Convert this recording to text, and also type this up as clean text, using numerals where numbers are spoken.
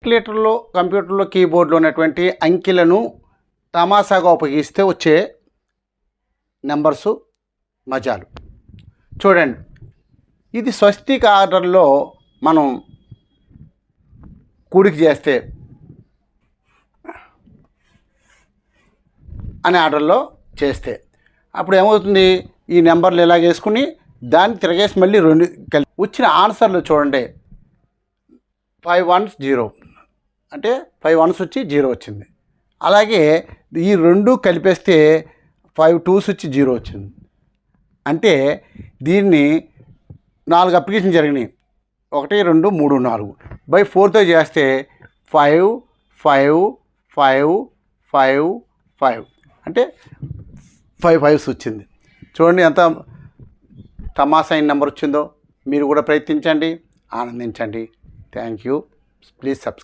క్యాలిక్యులేటర్లో కంప్యూటర్లో కీబోర్డ్లో ఉన్నటువంటి అంకెలను తమాషాగా ఉపయోగిస్తే వచ్చే నెంబర్సు మజాలు. చూడండి, ఇది స్వస్తిక్ ఆర్డర్లో మనం కూడిక చేస్తే అనే ఆర్డర్లో చేస్తే అప్పుడు ఏమవుతుంది, ఈ నెంబర్లు ఇలా వేసుకుని దాన్ని తిరగేసి మళ్ళీ రెండు కలిపి వచ్చిన ఆన్సర్లు చూడండి. 5 1s 0 అంటే 5 1s వచ్చి 0 వచ్చింది. అలాగే ఈ రెండు కలిపేస్తే 5 2s వచ్చి 0 వచ్చింది. అంటే దీన్ని 4 అప్లికేషన్ జరిగినాయి. 1 2 3 4 బై 4తో చేస్తే 5 5 5 5 5 అంటే 5 5s వచ్చింది. చూడండి ఎంత తమాషా అయిన నెంబర్ వచ్చిందో. మీరు కూడా ప్రయత్నించండి, ఆనందించండి. Thank you. Please subscribe.